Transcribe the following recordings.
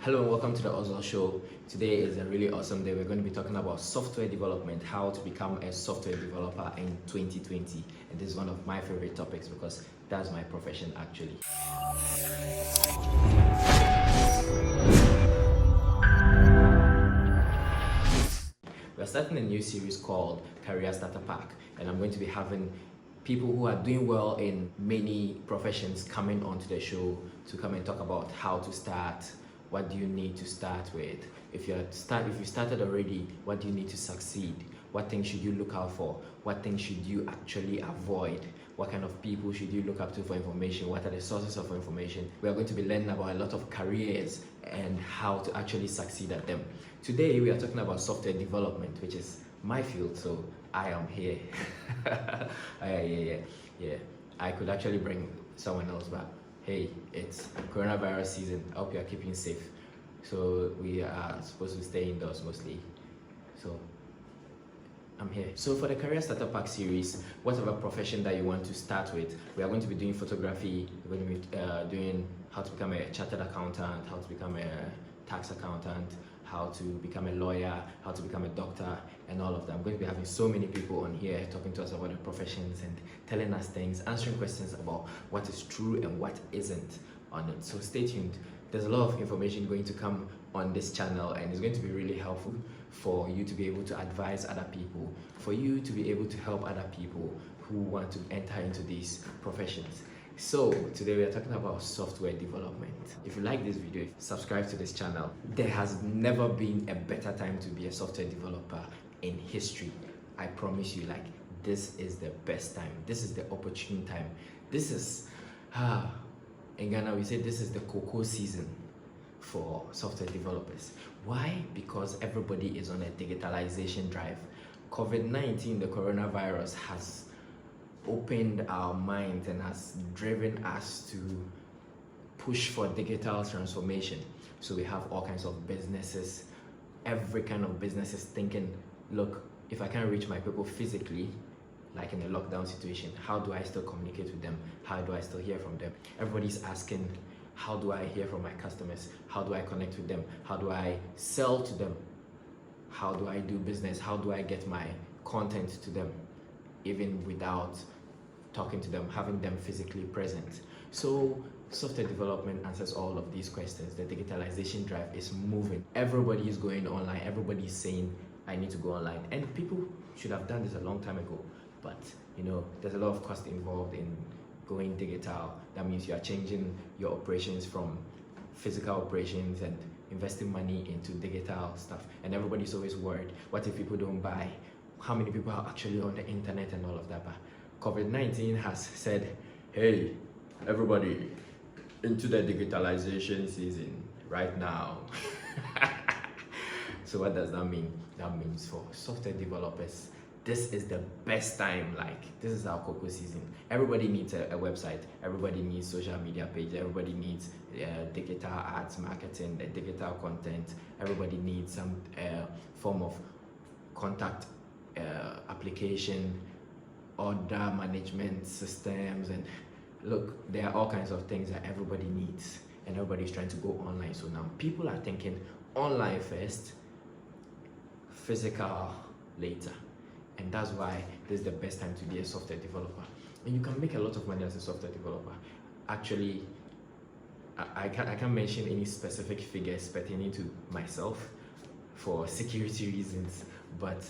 Hello and welcome to the Oswald Show. Today is a really awesome day. We're going to be talking about software development, how to become a software developer in 2020. And this is one of my favorite topics because that's my profession actually. We're starting a new series called Career Starter Pack, and I'm going to be having people who are doing well in many professions coming onto the show to come and talk about how to start. What do you need to start with? If you started already, what do you need to succeed? What things should you look out for? What things should you actually avoid? What kind of people should you look up to for information? What are the sources of information? We are going to be learning about a lot of careers and how to actually succeed at them. Today we are talking about software development, which is my field, so I am here. Yeah. I could actually bring someone else back. Hey, it's coronavirus season. I hope you are keeping safe. So we are supposed to stay indoors mostly. So I'm here. So for the Career Starter Pack series, whatever profession that you want to start with, we are going to be doing photography. We're going to be doing how to become a chartered accountant, how to become a tax accountant, how to become a lawyer, how to become a doctor, and all of that. I'm going to be having so many people on here talking to us about their professions and telling us things, answering questions about what is true and what isn't on it. So stay tuned. There's a lot of information going to come on this channel, and it's going to be really helpful for you to be able to advise other people, for you to be able to help other people who want to enter into these professions. So today we are talking about software development. If you like this video, subscribe to this channel. There has never been a better time to be a software developer in history. I promise you, like, this is the best time. This is the opportune time. This is, in Ghana we say this is the cocoa season for software developers. Why? Because everybody is on a digitalization drive. COVID-19, the coronavirus, has opened our minds and has driven us to push for digital transformation. So we have all kinds of businesses, every kind of businesses thinking, look, if I can't reach my people physically, like in a lockdown situation, how do I still communicate with them? How do I still hear from them? Everybody's asking, how do I hear from my customers? How do I connect with them? How do I sell to them? How do I do business? How do I get my content to them, even without talking to them, having them physically present? So software development answers all of these questions. The digitalization drive is moving. Everybody is going online. Everybody is saying, I need to go online. And people should have done this a long time ago. But, you know, there's a lot of cost involved in going digital. That means you are changing your operations from physical operations and investing money into digital stuff. And everybody's always worried, what if people don't buy? How many people are actually on the internet and all of that? But COVID-19 has said, hey, everybody, into the digitalization season right now. So what does that mean? That means for software developers, this is the best time. Like, this is our cocoa season. Everybody needs a website. Everybody needs social media page. Everybody needs digital ads marketing, digital content. Everybody needs some form of contact application, order management systems, and look, there are all kinds of things that everybody needs, and everybody's trying to go online. So now people are thinking online first, physical later. And that's why this is the best time to be a software developer. And you can make a lot of money as a software developer. Actually, I can't mention any specific figures pertaining to myself for security reasons, but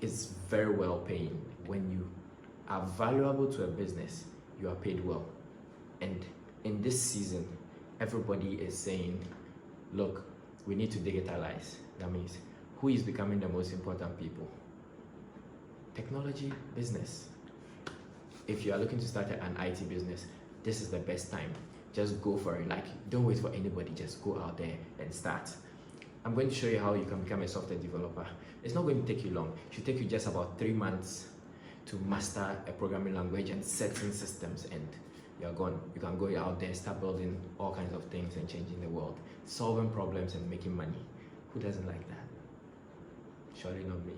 it's very well paying. When you are valuable to a business, you are paid well. And in this season, everybody is saying, look, we need to digitalize. That means, who is becoming the most important people? Technology business. If you are looking to start an IT business, this is the best time. Just go for it. Like, don't wait for anybody, just go out there and start. I'm going to show you how you can become a software developer. It's not going to take you long. It should take you just about 3 months to master a programming language and certain systems, and you're gone. You can go out there, start building all kinds of things and changing the world, solving problems and making money. Who doesn't like that? Surely not me.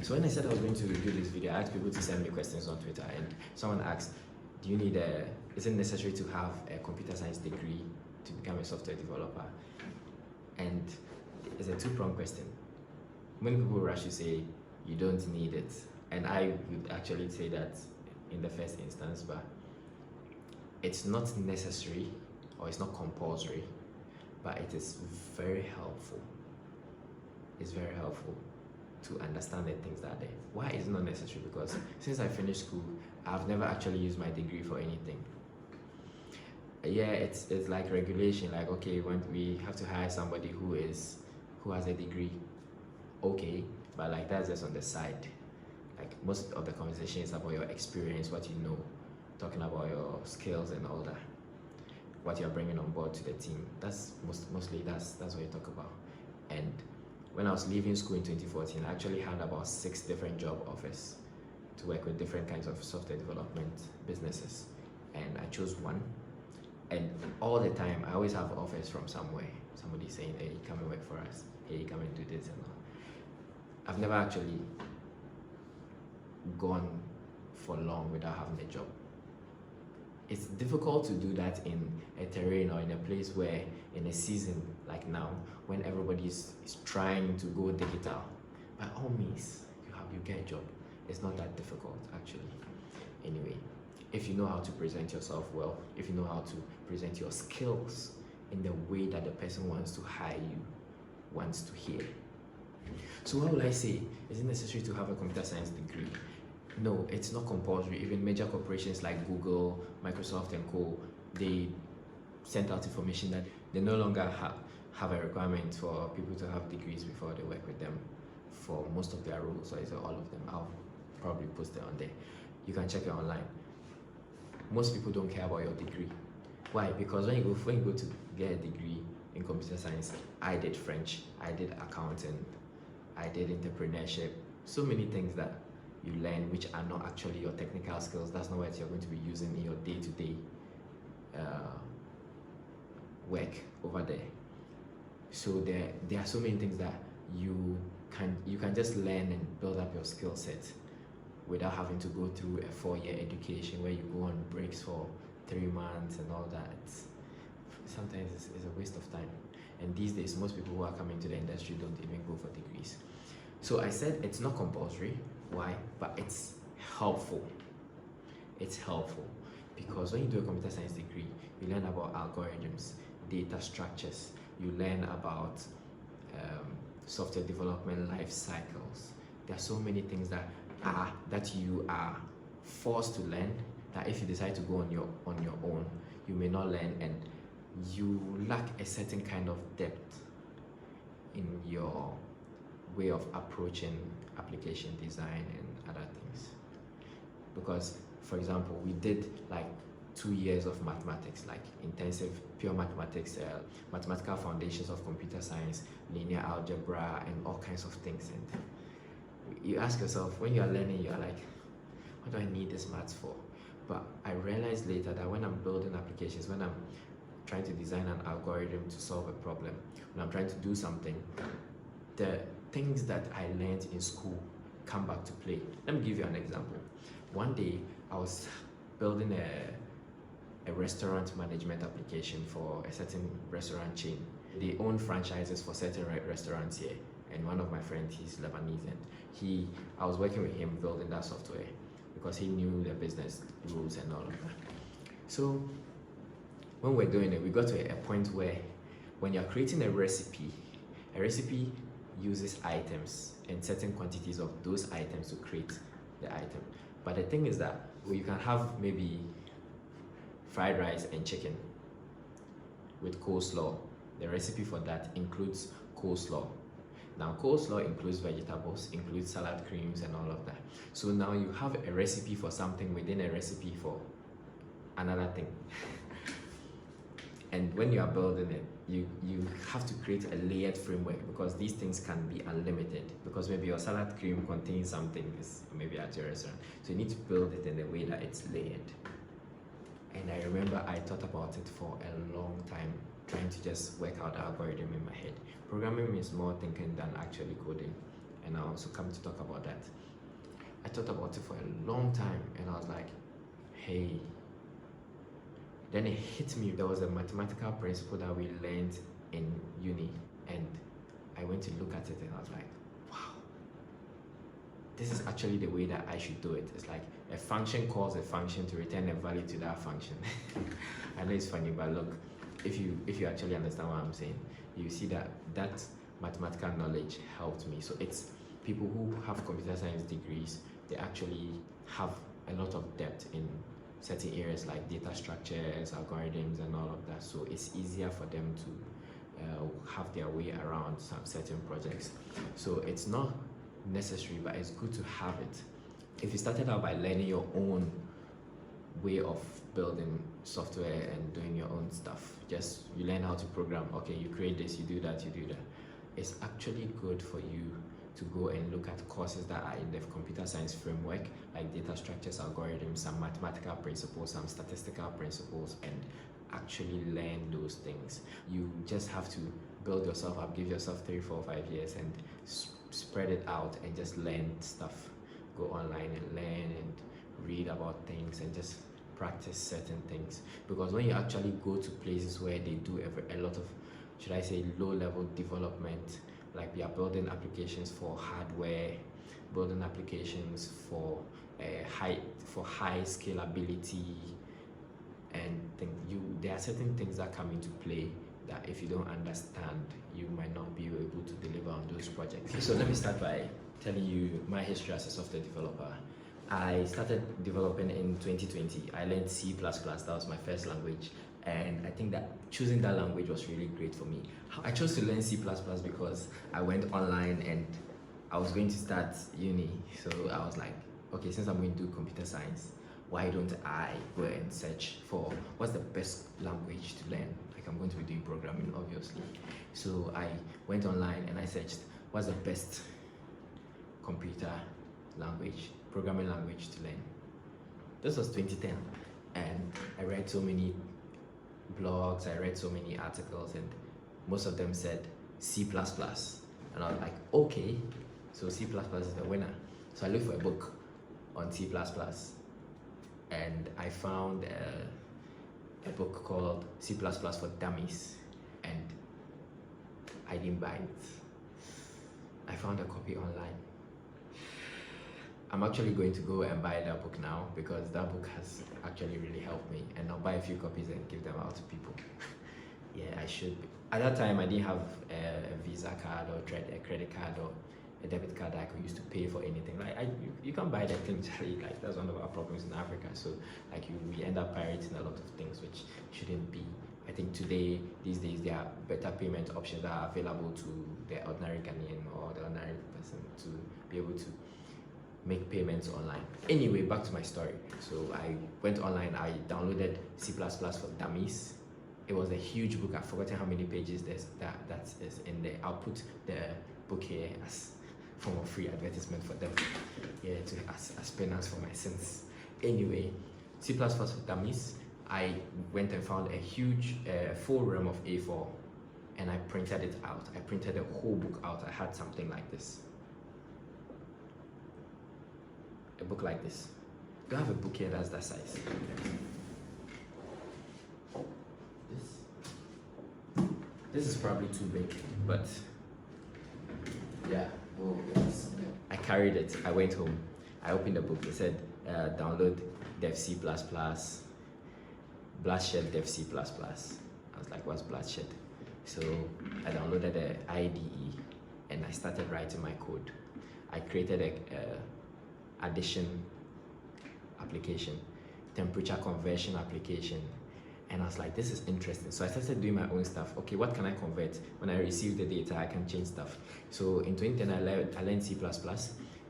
So when I said I was going to do this video, I asked people to send me questions on Twitter, and someone asked, do you need is it necessary to have a computer science degree to become a software developer? And it's a two-pronged question. Many people rush to say you don't need it, and I would actually say that in the first instance, but it's not necessary or it's not compulsory, but it is very helpful. It's very helpful to understand the things that are there. Why is it not necessary? Because since I finished school, I've never actually used my degree for anything. Yeah, it's like regulation, like, okay, when we have to hire somebody who has a degree, okay, but like that's just on the side. Like most of the conversation is about your experience, what you know, talking about your skills and all that, what you're bringing on board to the team. That's mostly that's what you talk about. And when I was leaving school in 2014, I actually had about 6 different job offers to work with different kinds of software development businesses, and I chose one. And all the time, I always have offers from somewhere. Somebody saying, hey, come and work for us. Hey, come and do this and all. I've never actually gone for long without having a job. It's difficult to do that in a terrain or in a place where, in a season like now, when everybody is trying to go digital. By all means, you get a job. It's not that difficult, actually. Anyway, if you know how to present yourself well, if you know how to present your skills in the way that the person wants to hire you, wants to hear. So what will I say? Is it necessary to have a computer science degree? No, it's not compulsory. Even major corporations like Google, Microsoft and co, they sent out information that they no longer have a requirement for people to have degrees before they work with them for most of their roles, or is it all of them? I'll probably post it on there. You can check it online. Most people don't care about your degree. Why? Because when you go to get a degree in computer science, I did French, I did accounting, I did entrepreneurship, so many things that you learn which are not actually your technical skills. That's not what you're going to be using in your day-to-day work over there. So there are so many things that you can just learn and build up your skill set without having to go through a 4-year education where you go on breaks for 3 months and all that. Sometimes it's a waste of time. And these days, most people who are coming to the industry don't even go for degrees. So I said it's not compulsory. Why? But it's helpful. It's helpful because when you do a computer science degree, you learn about algorithms, data structures, you learn about software development life cycles. There are so many things that you are forced to learn that if you decide to go on your own, you may not learn, and you lack a certain kind of depth in your way of approaching application design and other things. Because, for example, we did like 2 years of mathematics, like intensive pure mathematics, mathematical foundations of computer science, linear algebra, and all kinds of things. And you ask yourself, when you're learning, you're like, what do I need this maths for? But I realized later that when I'm building applications, when I'm trying to design an algorithm to solve a problem, when I'm trying to do something, the things that I learned in school come back to play. Let me give you an example. One day, I was building a restaurant management application for a certain restaurant chain. They own franchises for certain restaurants here. And one of my friends, he's Lebanese, and I was working with him building that software because he knew the business rules and all of that. So when we're doing it, we got to a point where when you're creating a recipe uses items and certain quantities of those items to create the item. But the thing is that you can have maybe fried rice and chicken with coleslaw. The recipe for that includes coleslaw. Now, coleslaw includes vegetables, includes salad creams and all of that. So now you have a recipe for something within a recipe for another thing. And when you are building it, you have to create a layered framework because these things can be unlimited, because maybe your salad cream contains something maybe at your restaurant. So you need to build it in a way that it's layered. And I remember I thought about it for a long time, trying to just work out the algorithm in my head. Programming means more thinking than actually coding, and I'll also come to talk about that. I thought about it for a long time, and I was like, hey, Then it hit me. There was a mathematical principle that we learned in uni, and I went to look at it and I was like, wow, this is actually the way that I should do it. It's like a function calls a function to return a value to that function. I know it's funny, but look, if you actually understand what I'm saying, you see that mathematical knowledge helped me. So it's people who have computer science degrees, they actually have a lot of depth in certain areas like data structures, algorithms, and all of that. So it's easier for them to have their way around some certain projects. So it's not necessary, but it's good to have it. If you started out by learning your own way of building software and doing your own stuff, just you learn how to program, okay, you create this, you do that, it's actually good for you to go and look at courses that are in the computer science framework, like data structures, algorithms, some mathematical principles, some statistical principles, and actually learn those things. You just have to build yourself up, give yourself 3, 4, 5 years and spread it out and just learn stuff. Go online and learn and read about things and just practice certain things. Because when you actually go to places where they do a lot of, should I say, low-level development, like we are building applications for hardware, building applications for high scalability, and there are certain things that come into play that if you don't understand, you might not be able to deliver on those projects. So let me start by telling you my history as a software developer. I started developing in 2020. I learned C++, that was my first language. And I think that choosing that language was really great for me. I chose to learn C++ because I went online and I was going to start uni. So I was like, okay, since I'm going to do computer science, why don't I go and search for what's the best language to learn? Like, I'm going to be doing programming, obviously. So I went online and I searched what's the best computer language, programming language to learn. This was 2010, and I read so many blogs, I read so many articles, and most of them said C++. And I was like, okay, so C++ is the winner. So I looked for a book on C++, and I found a book called C++ For Dummies, and I didn't buy it. I found a copy online. I'm actually going to go and buy that book now because that book has actually really helped me, and I'll buy a few copies and give them out to people. Yeah, I should. At that time, I didn't have a Visa card or a credit card or a debit card that I could use to pay for anything. Like you can't buy that thing, Charlie. Like, that's one of our problems in Africa. So like we end up pirating a lot of things which shouldn't be. I think these days, there are better payment options that are available to the ordinary Ghanaian or the ordinary person to be able to make payments online. Anyway, back to my story. So I went online, I downloaded C++ For Dummies. It was a huge book. I've forgotten how many pages that is in there. I'll put the book here as form of free advertisement for them. Yeah, as penance for my sins. Anyway, C++ For Dummies, I went and found a huge full RAM of A4, and I printed it out. I printed the whole book out. I had something like this. A book like this. Do I have a book here that's that size? This is probably too big, but yeah. Oh, yes. I carried it. I went home. I opened the book. It said download Dev C++, Bloodshed Dev C++. I was like, what's Bloodshed? So I downloaded the IDE and I started writing my code. I created a addition application, temperature conversion application, and I was like, this is interesting. So I started doing my own stuff. Okay, what can I convert? When I receive the data, I can change stuff. So in 2010, I learned C++.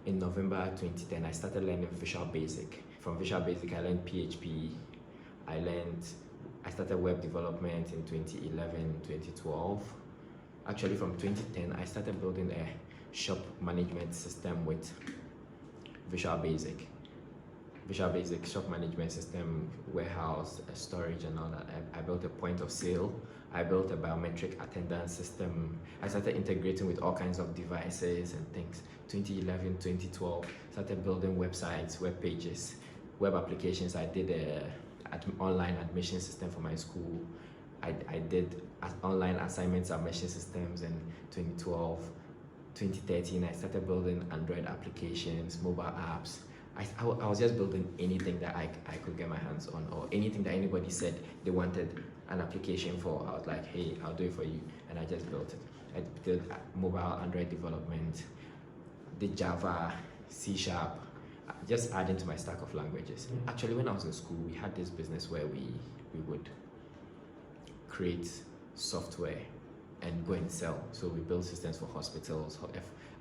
In November 2010, I started learning Visual Basic. From Visual Basic, I learned PHP. I started web development in 2011, 2012. Actually, from 2010, I started building a shop management system with Visual Basic. Visual Basic shop management system, warehouse, storage, and all that. I built a point of sale. I built a biometric attendance system. I started integrating with all kinds of devices and things. 2011, 2012, started building websites, web pages, web applications. I online admission system for my school. I did online assignment submission systems in 2012. 2013, I started building Android applications, mobile apps. I was just building anything that I could get my hands on, or anything that anybody said they wanted an application for. I was like, hey, I'll do it for you. And I just built it. I did mobile Android development, did Java, C#, just adding to my stack of languages. Actually, when I was in school, we had this business where we would create software and go and sell. So we built systems for hospitals.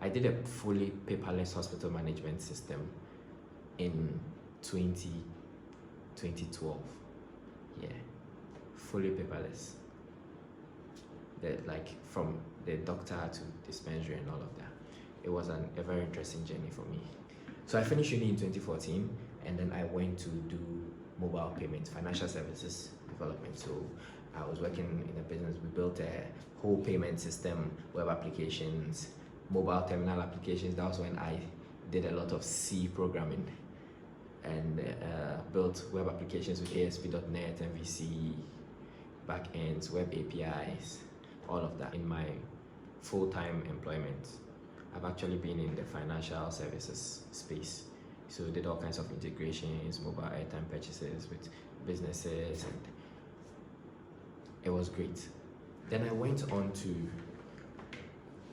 I did a fully paperless hospital management system in 2012. Yeah, fully paperless. Like from the doctor to dispensary and all of that. It was a very interesting journey for me. So I finished uni in 2014, and then I went to do mobile payments, financial services development. So I was working in a business. We built a whole payment system, web applications, mobile terminal applications. That was when I did a lot of C programming and built web applications with ASP.NET, MVC, backends, web APIs, all of that. In my full-time employment, I've actually been in the financial services space. So did all kinds of integrations, mobile airtime purchases with businesses, and it was great. Then I went on to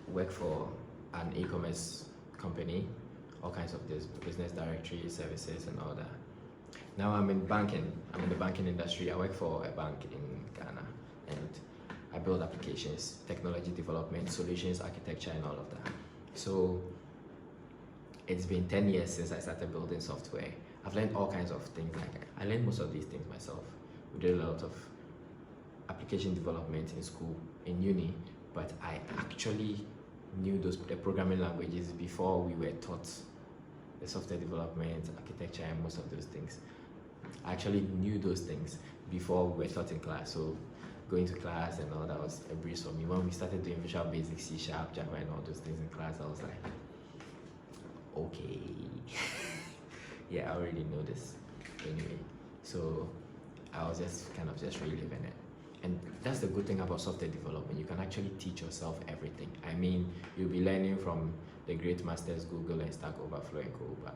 work for an e-commerce company, all kinds of this business directory services and all that. Now I'm in banking. I'm in the banking industry. I work for a bank in Ghana, and I build applications, technology development, solutions architecture, and all of that. So it's been 10 years since I started building software. I've learned all kinds of things. Like I learned most of these things myself. We did a lot of application development in school, in uni, but I actually knew the programming languages before we were taught the software development, architecture, and most of those things. I actually knew those things before we were taught in class. So going to class and all that was a breeze for me. When we started doing Visual Basic, C#, Java, and all those things in class, I was like, okay, yeah, I already know this anyway. So I was just kind of just reliving it. And that's the good thing about software development. You can actually teach yourself everything. I mean, you'll be learning from the great masters, Google and Stack Overflow and Co. But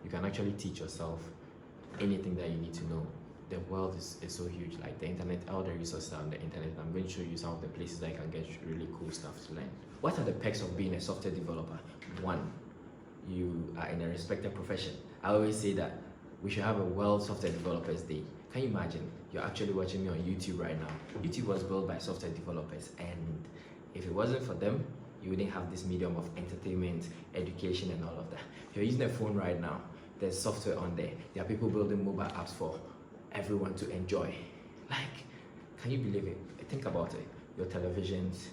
you can actually teach yourself anything that you need to know. The world is so huge, like the internet, all the resources on the internet. I'm going to show you some of the places that you can get really cool stuff to learn. What are the perks of being a software developer? One, you are in a respected profession. I always say that we should have a World Software Developers Day. Can you imagine? You're actually watching me on YouTube right now. YouTube was built by software developers, and if it wasn't for them, you wouldn't have this medium of entertainment, education, and all of that. If you're using a phone right now, there's software on there. There are people building mobile apps for everyone to enjoy. Like, can you believe it? Think about it. Your televisions,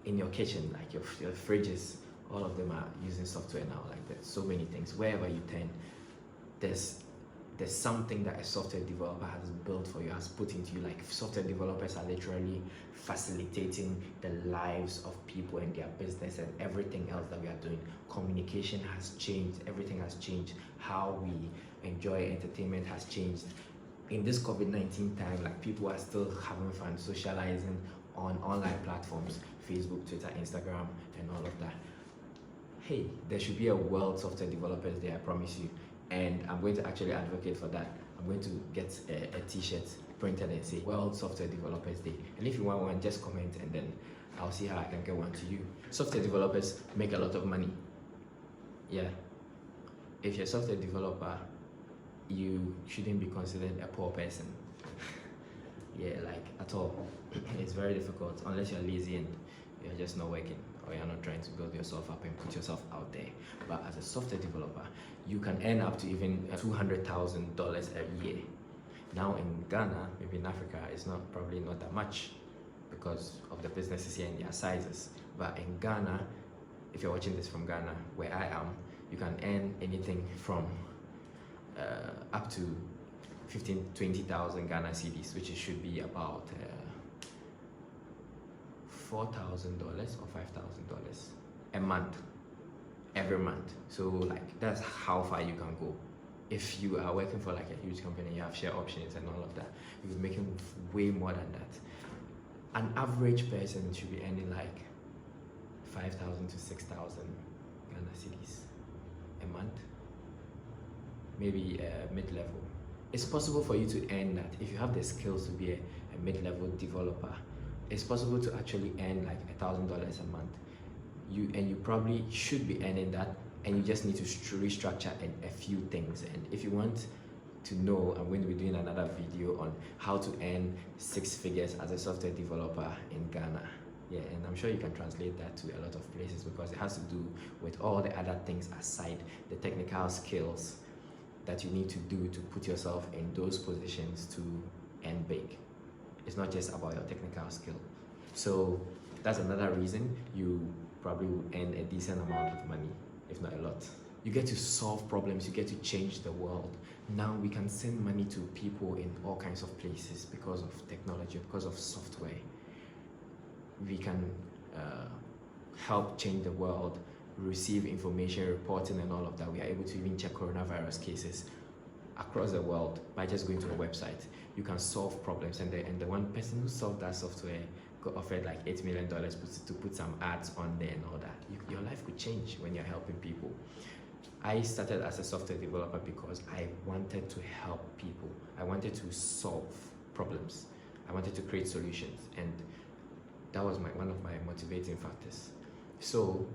in your kitchen, like your fridges, all of them are using software now. Like there's so many things. Wherever you turn, there's something that a software developer has built for you, has put into you. Like software developers are literally facilitating the lives of people and their business and everything else that we are doing. Communication has changed, everything has changed. How we enjoy entertainment has changed. In this COVID-19 time, like people are still having fun socializing on online platforms, Facebook, Twitter, Instagram, and all of that. Hey, there should be a World Software Developers Day, I promise you. And I'm going to actually advocate for that. I'm going to get a t-shirt printed and say World Software Developers Day. And if you want one, just comment and then I'll see how I can get one to you. Software developers make a lot of money. Yeah. If you're a software developer, you shouldn't be considered a poor person. Yeah, like at all. It's very difficult unless you're lazy and you're just not working, or you're not trying to build yourself up and put yourself out there. But as a software developer, you can earn up to even $200,000 a year. Now in Ghana, maybe in Africa, it's probably not that much because of the businesses here and their sizes. But in Ghana, if you're watching this from Ghana, where I am, you can earn anything from up to 20,000 Ghana cedis, which should be about $4,000 or $5,000 a month, every month. So like that's how far you can go if you are working for like a huge company, you have share options and all of that, you're making way more than that. An average person should be earning like 5,000 to 6,000 Ghana cedis a month, maybe mid-level. It's possible for you to earn that if you have the skills to be a mid-level developer. It's possible to actually earn like $1,000 a month. You probably should be earning that, and you just need to restructure a few things. And if you want to know, I'm going to be doing another video on how to earn 6 figures as a software developer in Ghana. Yeah, and I'm sure you can translate that to a lot of places, because it has to do with all the other things aside the technical skills that you need to do to put yourself in those positions to earn big. It's not just about your technical skill. So that's another reason you probably will earn a decent amount of money, if not a lot. You get to solve problems, you get to change the world. Now we can send money to people in all kinds of places because of technology, because of software. We can help change the world, receive information, reporting and all of that. We are able to even check coronavirus cases across the world by just going to a website. You can solve problems, and the one person who solved that software got offered like $8 million to put some ads on there and all that. Your life could change when you're helping people. I started as a software developer because I wanted to help people. I wanted to solve problems. I wanted to create solutions, and that was one of my motivating factors. So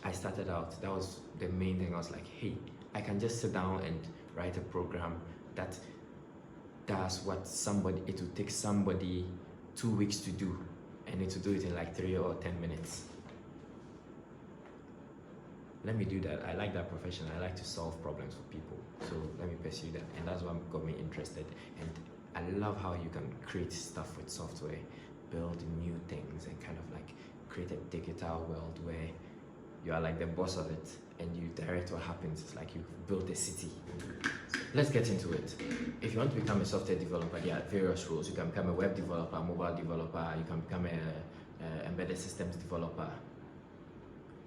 I started out, that was the main thing. I was like, hey, I can just sit down and write a program that does what it would take somebody 2 weeks to do, and it will do it in like 3 or 10 minutes. Let me do that. I like that profession. I like to solve problems for people. So let me pursue that. And that's what got me interested. And I love how you can create stuff with software, build new things, and kind of like create a digital world where you are like the boss of it and you direct what happens. It's like you've built a city. Let's get into it. If you want to become a software developer, there are various roles. You can become a web developer, a mobile developer, you can become a embedded systems developer,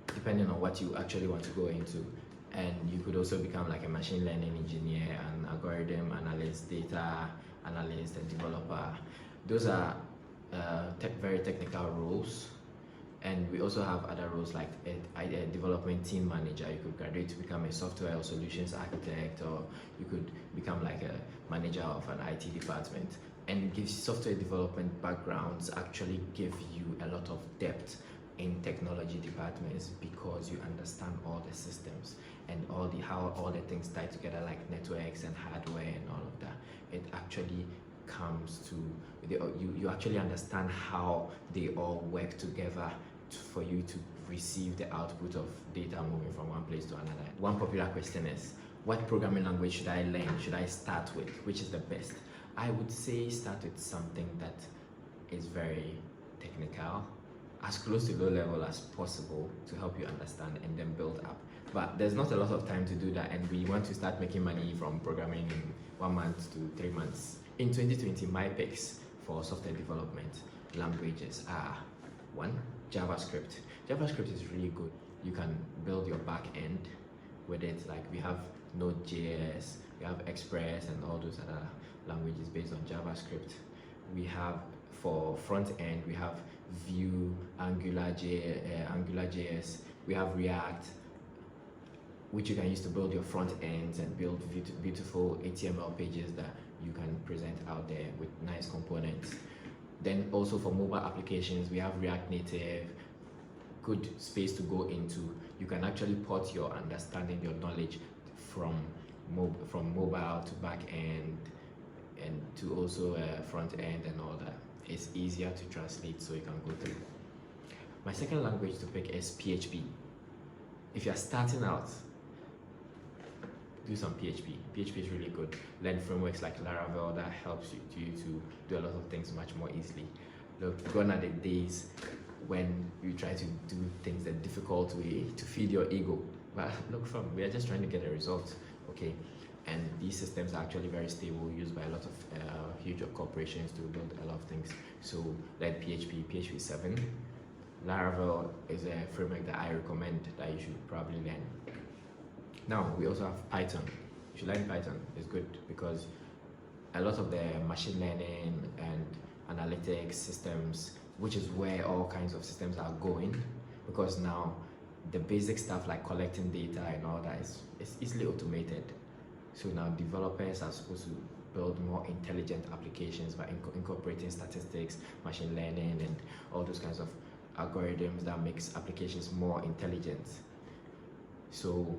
depending on what you actually want to go into. And you could also become like a machine learning engineer, an algorithm analyst, data analyst, and developer. Those are very technical roles. And we also have other roles like a development team manager. You could graduate to become a software or solutions architect, or you could become like a manager of an IT department. And software development backgrounds actually give you a lot of depth in technology departments, because you understand all the systems and how all the things tie together, like networks and hardware and all of that. It actually comes to you actually understand how they all work together for you to receive the output of data moving from one place to another. One popular question is, what programming language should I learn? Should I start with? Which is the best? I would say start with something that is very technical, as close to low level as possible, to help you understand, and then build up. But there's not a lot of time to do that, and we want to start making money from programming in 1 month to 3 months. In 2020, my picks for software development languages are: 1, JavaScript. JavaScript is really good. You can build your back end with it. Like we have Node.js, we have Express, and all those other languages based on JavaScript. We have, for front end, we have Vue, AngularJS, we have React, which you can use to build your front ends and build beautiful HTML pages that you can present out there with nice components. Then also for mobile applications, we have React Native, good space to go into. You can actually port your understanding, your knowledge from mobile to back end, and to also front end and all that. It's easier to translate, so you can go through. My second language to pick is PHP. If you're starting out, do some PHP. PHP is really good. Learn frameworks like Laravel that helps you to do a lot of things much more easily. Look, gone are the days when you try to do things the difficult way to feed your ego. But look, we are just trying to get a result, okay? And these systems are actually very stable, used by a lot of huge corporations to build a lot of things. So learn PHP, PHP 7. Laravel is a framework that I recommend that you should probably learn. Now, we also have Python. you should learn Python. It's good because a lot of the machine learning and analytics systems, which is where all kinds of systems are going, because now the basic stuff like collecting data and all that is easily automated. So now developers are supposed to build more intelligent applications by incorporating statistics, machine learning, and all those kinds of algorithms that makes applications more intelligent. So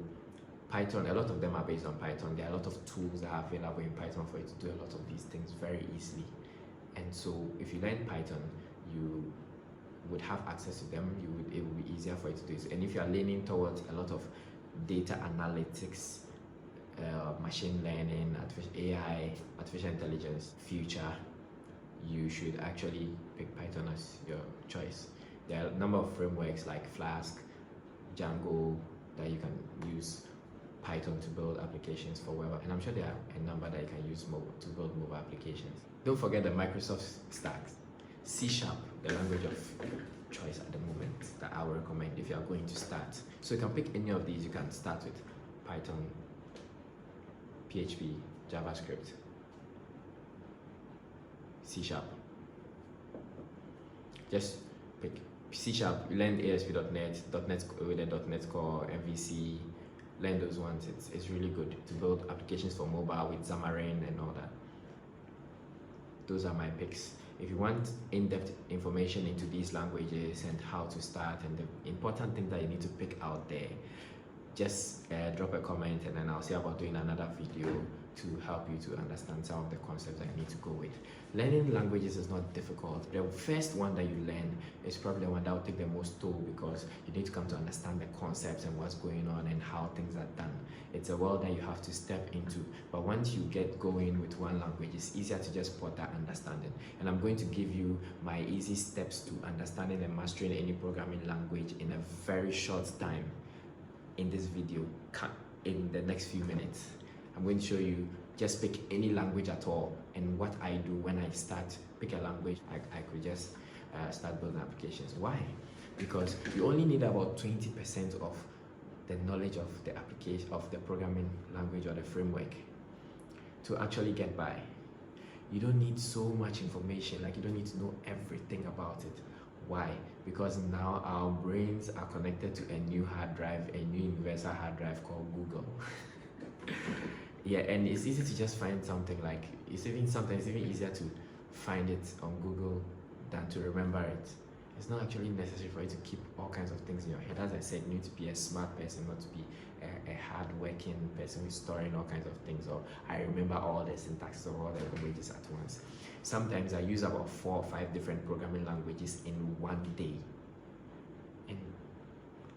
Python, a lot of them are based on Python. There are a lot of tools that are available in Python for you to do a lot of these things very easily. And so if you learn Python, you would have access to them. It would be easier for you to do it. And if you are leaning towards a lot of data analytics, machine learning, AI, artificial intelligence future, you should actually pick Python as your choice. There are a number of frameworks like Flask, Django that you can use Python to build applications for web, and I'm sure there are a number that you can use to build mobile applications. Don't forget the Microsoft stack. C#, the language of choice at the moment that I would recommend if you are going to start. So you can pick any of these. You can start with Python, PHP, JavaScript, C#. Just pick C#, learn ASP.NET, .NET with a .NET Core, MVC, learn those ones. It's really good to build applications for mobile with Xamarin and all that. Those are my picks. If you want in-depth information into these languages and how to start and the important thing that you need to pick out there, just drop a comment and then I'll see about doing another video to help you to understand some of the concepts that you need to go with. Learning languages is not difficult. The first one that you learn is probably the one that will take the most toll because you need to come to understand the concepts and what's going on and how things are done. It's a world that you have to step into, but once you get going with one language, it's easier to just put that understanding. And I'm going to give you my easy steps to understanding and mastering any programming language in a very short time in this video, in the next few minutes. I'm going to show you just pick any language at all, and what I do when I start pick a language, I could just start building applications. Why? Because you only need about 20% of the knowledge of the application of the programming language or the framework to actually get by. You don't need so much information, like you don't need to know everything about it. Why? Because now our brains are connected to a new hard drive, a new universal hard drive called Google. Yeah, and it's easy to just find something, like sometimes even easier to find it on Google than to remember it. It's not actually necessary for you to keep all kinds of things in your head. As I said, you need to be a smart person, not to be a hard-working person who's storing all kinds of things, or I remember all the syntax of all the languages at once. Sometimes I use about 4 or 5 different programming languages in one day. And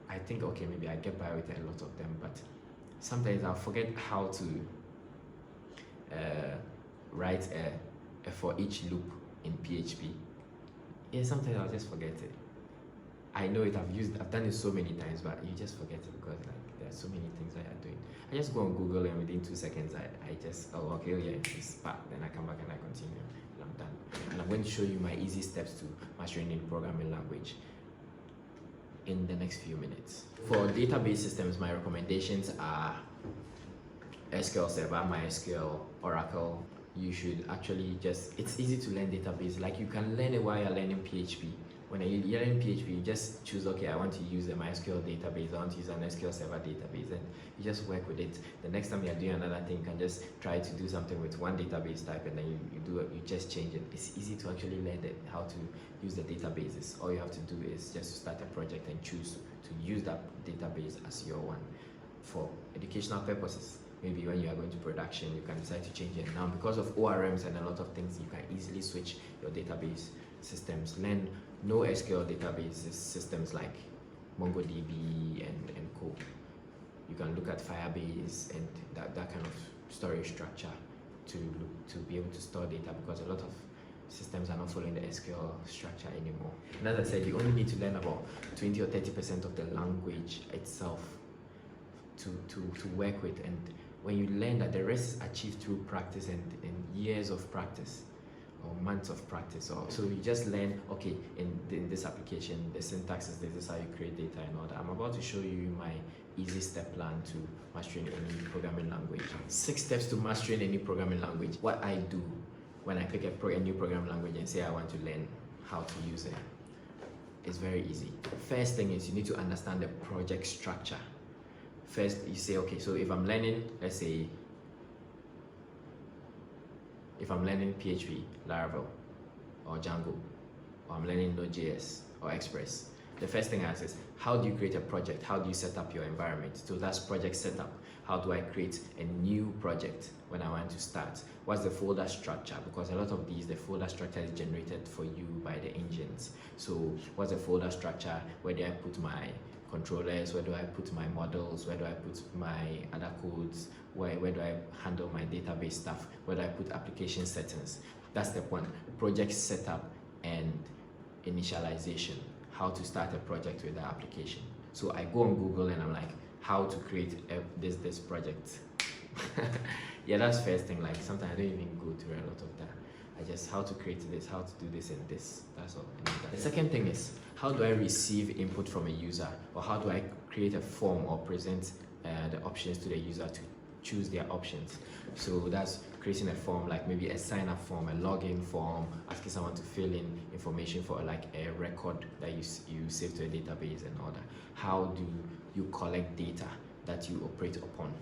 I think, okay, maybe I get by with a lot of them, but sometimes I'll forget how to write a for each loop in PHP. Yeah, sometimes I'll just forget it. I know it, I've done it so many times, but you just forget it because like there are so many things that you're doing. I just go on Google and within 2 seconds I just, oh okay, oh yeah, it's part. Then I come back and I continue and I'm done. And I'm going to show you my easy steps to mastering in programming language in the next few minutes. For database systems, my recommendations are SQL Server, MySQL, Oracle. You should actually it's easy to learn database. Like you can learn it while you're learning PHP. When you're learning PHP, you just choose, okay, I want to use a MySQL database, I want to use an SQL Server database, and you just work with it. The next time you're doing another thing, you can just try to do something with one database type, and then you just change it. It's easy to actually learn how to use the databases. All you have to do is just start a project and choose to use that database as your one for educational purposes. Maybe when you are going to production, you can decide to change it. Now, because of ORMs and a lot of things, you can easily switch your database systems. Learn NoSQL databases systems like MongoDB and co. You can look at Firebase and that kind of storage structure to be able to store data, because a lot of systems are not following the SQL structure anymore. And as I said, you only need to learn about 20 or 30% of the language itself to work with, and when you learn that, the rest is achieved through practice and years of practice. or months of practice. Or so you just learn, okay, in this application, the syntax is this is how you create data and all that. I'm about to show you my easy step plan to mastering any programming language. 6 steps to mastering any programming language. What I do when I pick a new programming language and say I want to learn how to use it, it's very easy. First thing is you need to understand the project structure. First, you say, okay, so if I'm learning, let's say, if I'm learning PHP, Laravel, or Django, or I'm learning Node.js or Express, the first thing I ask is, how do you create a project? How do you set up your environment? So that's project setup. How do I create a new project when I want to start? What's the folder structure? Because a lot of these, the folder structure is generated for you by the engines. So what's the folder structure? Where do I put my controllers? Where do I put my models? Where do I put my other codes? Where do I handle my database stuff? Where do I put application settings? That's step 1, project setup and initialization. How to start a project with the application. So I go on Google and I'm like, how to create this project. Yeah, that's first thing. Like sometimes I don't even go through a lot of that. I just how to create this, how to do this and this. That's all. The second thing is, how do I receive input from a user, or how do I create a form or present the options to the user to choose their options? So that's creating a form, like maybe a sign-up form, a login form, asking someone to fill in information for like a record that you save to a database and all that. How do you collect data that you operate upon?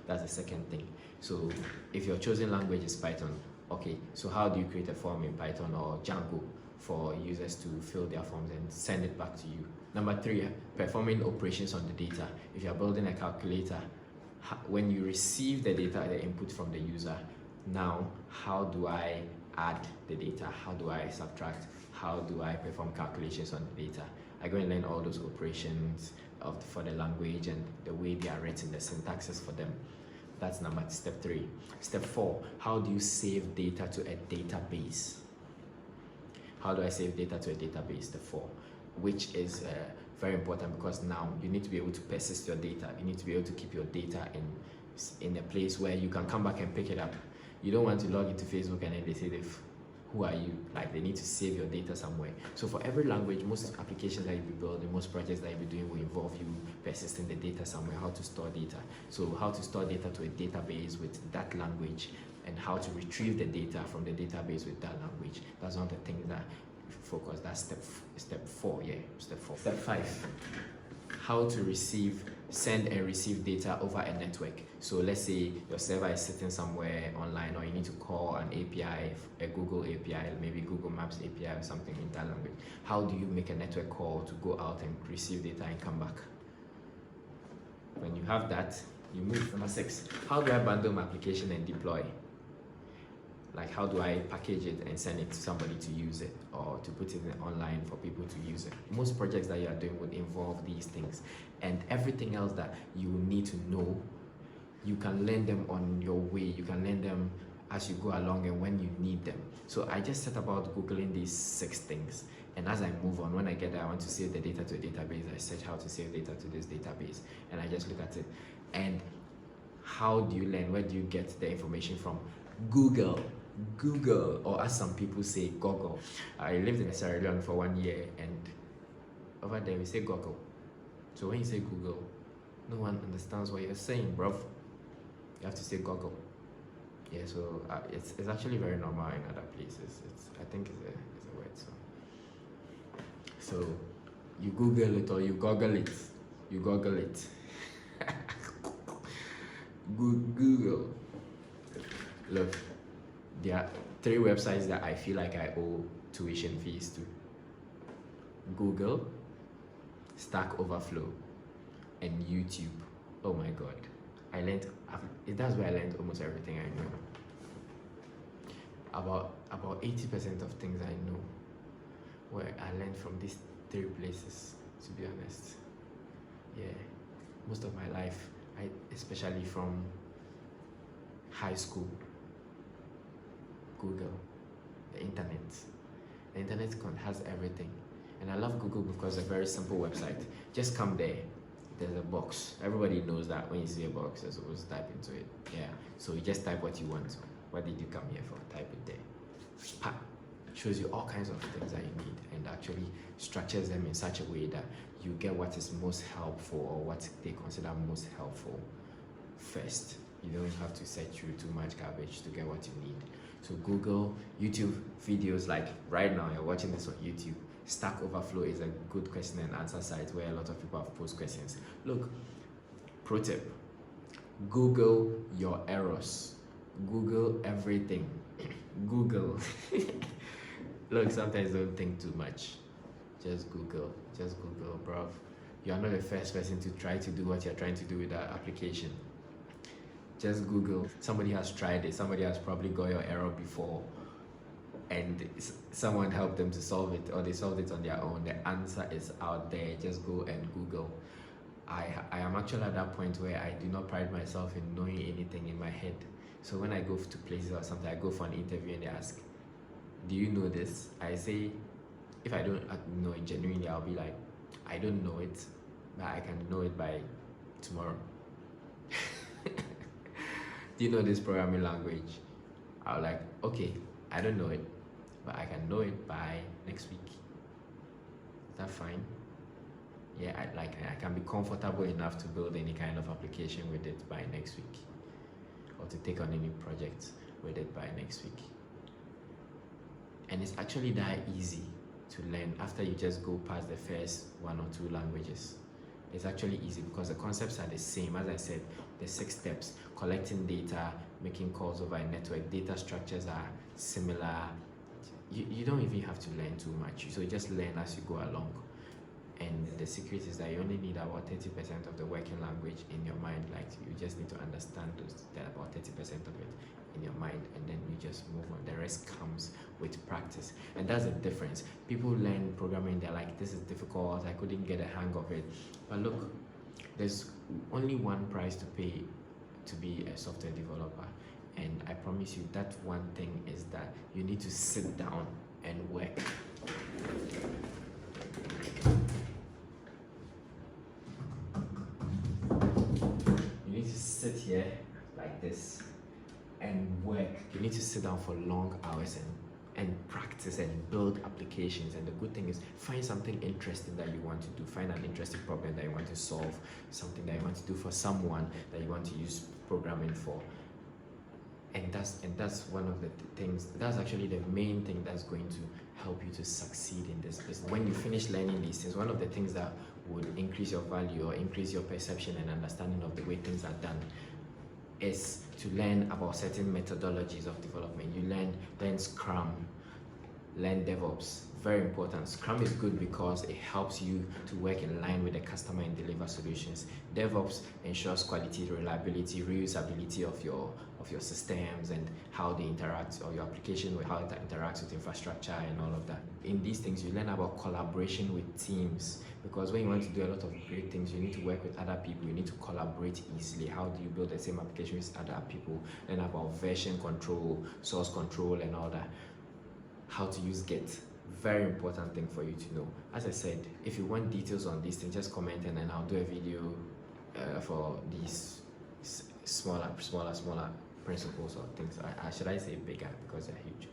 That's the second thing. So if your chosen language is Python, okay, so how do you create a form in Python or Django for users to fill their forms and send it back to you? Number 3, performing operations on the data. If you're building a calculator, when you receive the data, the input from the user, now how do I add the data? How do I subtract? How do I perform calculations on the data? I go and learn all those operations for the language and the way they are written, the syntaxes for them. That's step 3. Step 4, how do you save data to a database? How do I save data to a database? Step 4, which is very important, because now you need to be able to persist your data. You need to be able to keep your data in a place where you can come back and pick it up. You don't want to log into Facebook and then they say, who are you? Like, they need to save your data somewhere. So for every language, most applications that you'll be building, most projects that you'll be doing will involve you persisting the data somewhere, how to store data. So how to store data to a database with that language, and how to retrieve the data from the database with that language. That's one of the things that focus. That's step 4, yeah, step 4. Step 5, how to send and receive data over a network. So let's say your server is sitting somewhere online, or you need to call an API, a Google API, maybe Google Maps API or something in that language. How do you make a network call to go out and receive data and come back? When you have that, you move. Number 6, how do I bundle my application and deploy? Like, how do I package it and send it to somebody to use it, or to put it online for people to use it? Most projects that you are doing would involve these things, and everything else that you need to know, you can learn them on your way. You can learn them as you go along and when you need them. So I just set about Googling these 6 things, and as I move on, when I get there, I want to save the data to a database. I search how to save data to this database, and I just look at it. And how do you learn? Where do you get the information from? Google, or as some people say, Google. I lived in Sierra Leone for 1 year, and over there we say Google. So when you say Google, no one understands what you're saying, bruv. You have to say Google. Yeah, so it's actually very normal in other places. I think it's a word. So you Google it or you Google it. You Google it. Google. Look, there are 3 websites that I feel like I owe tuition fees to: Google, Stack Overflow, and YouTube. Oh my god, that's where I learned almost everything I know. About 80% of things I know, where I learned from these 3 places, to be honest. Yeah, most of my life, especially from high school. Google, the internet. The internet has everything, and I love Google because it's a very simple website. Just come there. There's a box. Everybody knows that when you see a box, you're supposed to type into it. Yeah. So you just type what you want. What did you come here for? Type it there. shows you all kinds of things that you need and actually structures them in such a way that you get what is most helpful or what they consider most helpful first. You don't have to search through too much garbage to get what you need. So Google, YouTube videos, like right now you're watching this on YouTube. Stack Overflow is a good question and answer site where a lot of people have posed questions. Look, pro tip, Google your errors. Google everything. Google. Look, sometimes don't think too much. Just Google, bruv. You're not the first person to try to do what you're trying to do with that application. Just Google. Somebody has tried it. Somebody has probably got your error before and someone helped them to solve it, or they solved it on their own. The answer is out there. Just go and Google. I am actually at that point where I do not pride myself in knowing anything in my head. So when I go to places or something, I go for an interview and they ask, do you know this? I say, if I don't know it genuinely, I'll be like, I don't know it, but I can know it by tomorrow. Do you know this programming language? I'll like, okay, I don't know it, but I can know it by next week. Is that fine? Yeah, I can be comfortable enough to build any kind of application with it by next week, or to take on any project with it by next week. And it's actually that easy to learn after you just go past the first 1 or 2 languages. It's actually easy because the concepts are the same. As I said, the 6 steps: collecting data, making calls over a network, data structures are similar. You don't even have to learn too much. So you just learn as you go along. And the secret is that you only need about 30% of the working language in your mind. Like, you just need to understand about 30% of it in your mind, and then you just move on. The rest comes with practice, and that's the difference. People learn programming, they're like, this is difficult, I couldn't get a hang of it. But look, there's only one price to pay to be a software developer, and I promise you that one thing is that you need to sit down and work. You need to sit here like this and work. You need to sit down for long hours and practice and build applications. And the good thing is, find something interesting that you want to do. Find an interesting problem that you want to solve, something that you want to do for someone that you want to use programming for. And that's one of the things, that's actually the main thing that's going to help you to succeed in this business. When you finish learning these things, one of the things that would increase your value or increase your perception and understanding of the way things are done is to learn about certain methodologies of development. You learn Scrum, learn DevOps. Very important. Scrum is good because it helps you to work in line with the customer and deliver solutions. DevOps ensures quality, reliability, reusability of your systems and how they interact, or your application, how it interacts with infrastructure and all of that. In these things, you learn about collaboration with teams, because when you want to do a lot of great things, you need to work with other people. You need to collaborate easily. How do you build the same application with other people? Learn about version control, source control, and all that. How to use Git. Very important thing for you to know. As I said, if you want details on these things, just comment, and then I'll do a video for these smaller principles or things. Should I say bigger, because they're huge.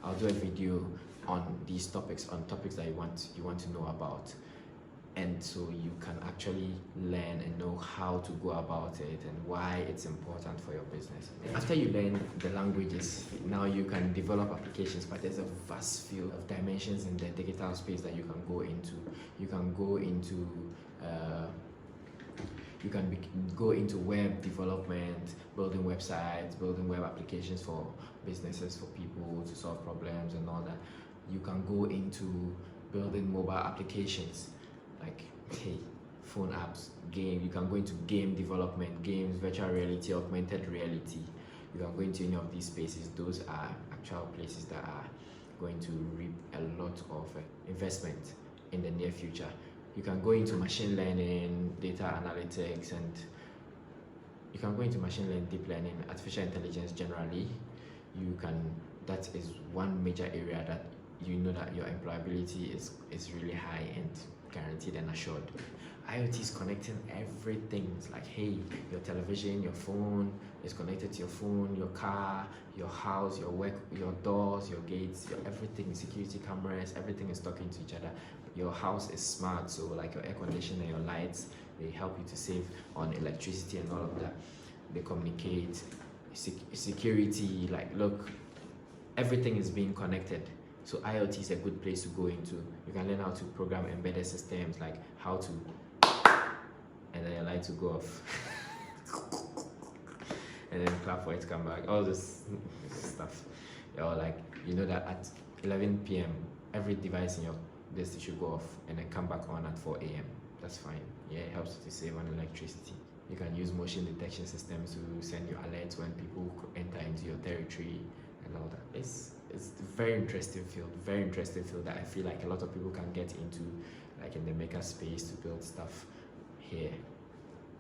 I'll do a video on these topics, that you want to know about, and so you can actually learn and know how to go about it and why it's important for your business. After you learn the languages, now you can develop applications, but there's a vast field of dimensions in the digital space that you can go into. You can go into web development, building websites, building web applications for businesses, for people to solve problems and all that. You can go into building mobile applications, like phone apps, game. You can go into game development, games, virtual reality, augmented reality. You can go into any of these spaces. Those are actual places that are going to reap a lot of investment in the near future. You can go into machine learning, data analytics, and you can go into machine learning, deep learning, artificial intelligence generally. That is one major area that you know that your employability is really high and guaranteed and assured. IoT is connecting everything. It's like, hey, your television, your phone is connected to your phone, your car, your house, your work, your doors, your gates, your everything, security cameras, everything is talking to each other. Your house is smart, so like your air conditioner, your lights, they help you to save on electricity and all of that. They communicate, security, like look, everything is being connected. So IoT is a good place to go into. You can learn how to program embedded systems, like how to, and then your light to go off, and then clap for it to come back. All this stuff. Or like, you know that at 11 p.m. every device in your this should go off and then come back on at 4 a.m. That's fine. Yeah, it helps you to save on electricity. You can use motion detection systems to send you alerts when people enter into your territory and all that. It's a very interesting field that I feel like a lot of people can get into, like in the maker space, to build stuff here.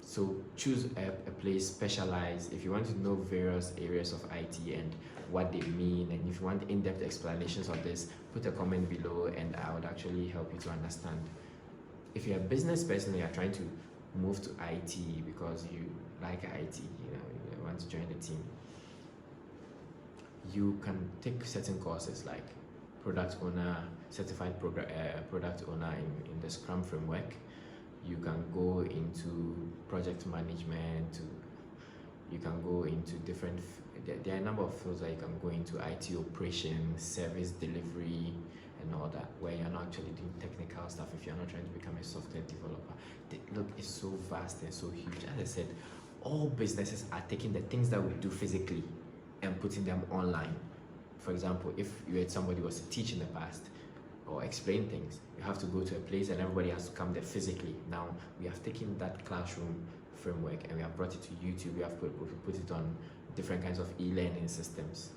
So choose a place, specialize. If you want to know various areas of IT and what they mean, and if you want in-depth explanations of this, put a comment below and I would actually help you to understand. If you're a business person, you're trying to move to IT because you like IT, you want to join the team, you can take certain courses like product owner, certified product owner in the Scrum framework. You can go into project management, you can go into different, there are a number of fields that you can go into: IT operations, service delivery, and all that, where you're not actually doing technical stuff if you're not trying to become a software developer. Look, it's so vast and so huge. As I said, all businesses are taking the things that we do physically and putting them online. For example, if you had somebody who was to teach in the past or explain things, you have to go to a place and everybody has to come there physically. Now we have taken that classroom framework and we have brought it to YouTube. We have put it on different kinds of e-learning systems,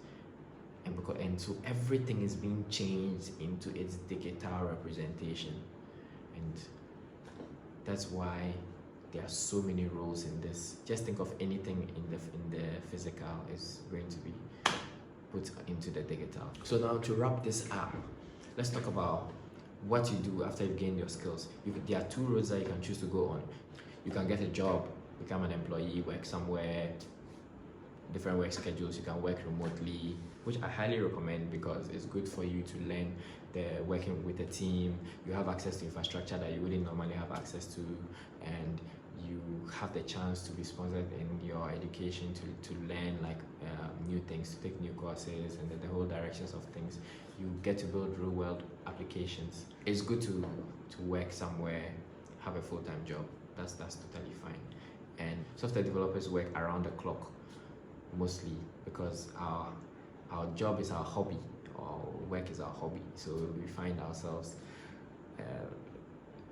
and so everything is being changed into its digital representation, and that's why there are so many roles in this. Just think of anything in the physical is going to be put into the digital. So now to wrap this up, let's talk about what you do after you've gained your skills. There are two roads that you can choose to go on. You can get a job, become an employee, work somewhere, different work schedules. You can work remotely, which I highly recommend because it's good for you to learn the working with a team. You have access to infrastructure that you wouldn't normally have access to, and you have the chance to be sponsored in your education to learn like new things, to take new courses, and the whole directions of things. You get to build real world applications. It's good to work somewhere, have a full-time job. That's totally fine. And software developers work around the clock mostly because our job is our hobby, or work is our hobby. So we find ourselves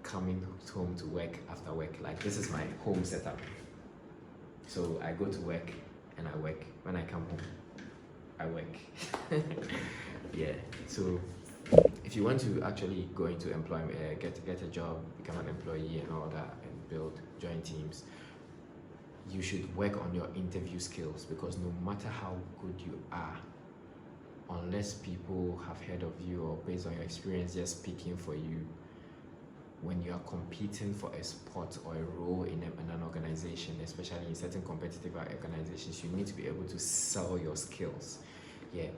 coming home to work after work. Like, this is my home setup. So I go to work and I work. When I come home, I work. Yeah. So if you want to actually go into employment, get a job, become an employee and all that, and join teams, you should work on your interview skills, because no matter how good you are, unless people have heard of you or based on your experience just speaking for you, when you are competing for a spot or a role in an organization, especially in certain competitive organizations, you need to be able to sell your skills. Yeah,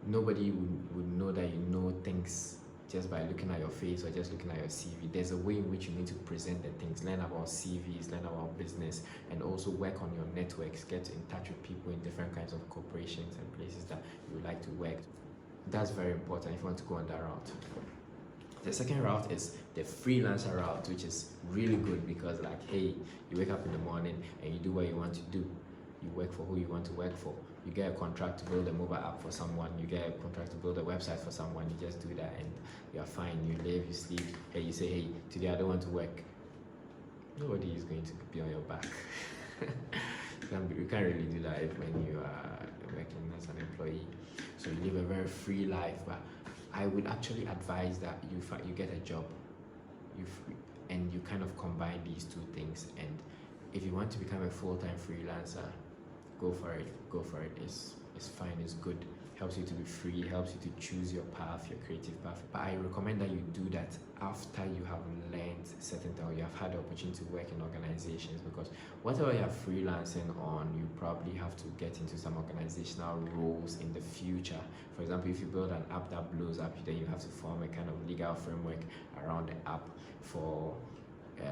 nobody would know that you know things just by looking at your face or just looking at your CV. There's a way in which you need to present the things. Learn about CVs, learn about business, and also work on your networks. Get in touch with people in different kinds of corporations and places that you would like to work. That's very important if you want to go on that route. The second route is the freelancer route, which is really good because, like, hey, you wake up in the morning and you do what you want to do. You work for who you want to work for. You get a contract to build a mobile app for someone. You get a contract to build a website for someone. You just do that and you're fine. You live, you sleep. Hey, you say, hey, today I don't want to work. Nobody is going to be on your back. You can't really do that when you are working as an employee. So you live a very free life. But I would actually advise that you get a job, and you kind of combine these two things. And if you want to become a full-time freelancer, go for it. It's fine. It's good. helps you to be free, helps you to choose your path, your creative path. But I recommend that you do that after you have learned certain things, or you have had the opportunity to work in organizations, because whatever you're freelancing on, you probably have to get into some organizational roles in the future. For example, if you build an app that blows up, then you have to form a kind of legal framework around the app. For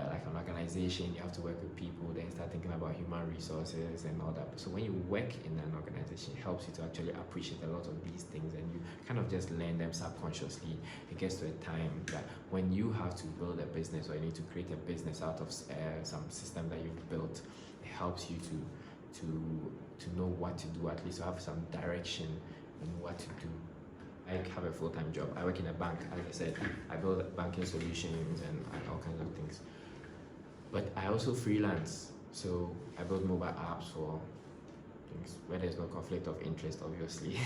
like an organization, you have to work with people, then start thinking about human resources and all that. So when you work in an organization, it helps you to actually appreciate a lot of these things, and you kind of just learn them subconsciously. It gets to a time that when you have to build a business, or you need to create a business out of some system that you've built, it helps you to know what to do, at least to have some direction in what to do. I have a full-time job. I work in a bank. Like I said, I build banking solutions and all kinds of things. But I also freelance. So I build mobile apps for things where there's no conflict of interest, obviously.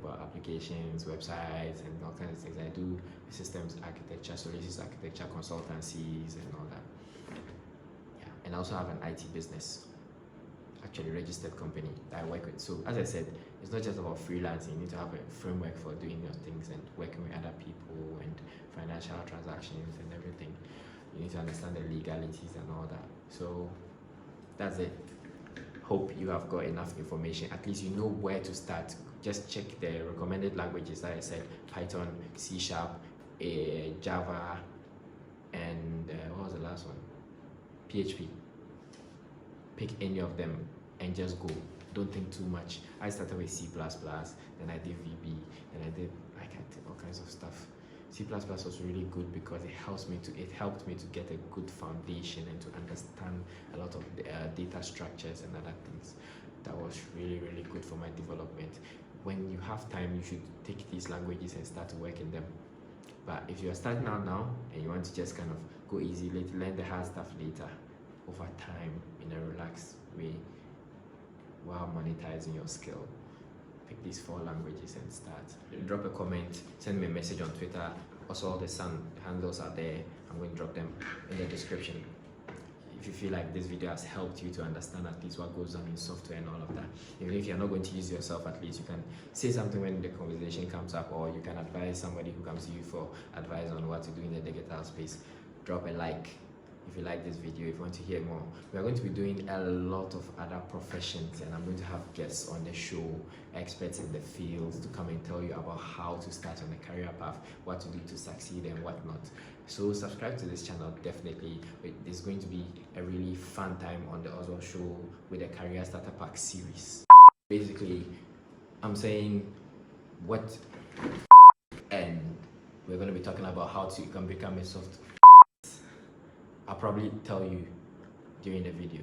Mobile applications, websites, and all kinds of things. I do systems architecture, solutions architecture, consultancies, and all that. Yeah. And I also have an IT business, actually registered company that I work with. So as I said, it's not just about freelancing. You need to have a framework for doing your things and working with other people and financial transactions and everything. You need to understand the legalities and all that. So that's it. Hope you have got enough information. At least you know where to start. Just check the recommended languages that I said: Python, C#, Java, and what was the last one? PHP. Pick any of them and just go. Don't think too much. I started with C++, then I did VB, then I did all kinds of stuff. C++ was really good because it helped me to get a good foundation and to understand a lot of data structures and other things. That was really, really good for my development. When you have time, you should take these languages and start to work in them. But if you are starting out now and you want to just kind of go easy, learn the hard stuff later, over time, in a relaxed way, while monetizing your skill, pick these 4 languages and start. Drop a comment, send me a message on Twitter. Also, all the Sun handles are there. I'm going to drop them in the description. If you feel like this video has helped you to understand at least what goes on in software and all of that, even if you're not going to use yourself, at least you can say something when the conversation comes up, or you can advise somebody who comes to you for advice on what to do in the digital space. Drop a like if you like this video. If you want to hear more, we are going to be doing a lot of other professions, and I'm going to have guests on the show, experts in the field, to come and tell you about how to start on a career path, what to do to succeed and whatnot. So subscribe to this channel, definitely. There's going to be a really fun time on the Oswald Show with the Career Starter Pack series. Basically, I'm saying what, and we're going to be talking about how you can become a software. I'll probably tell you during the video.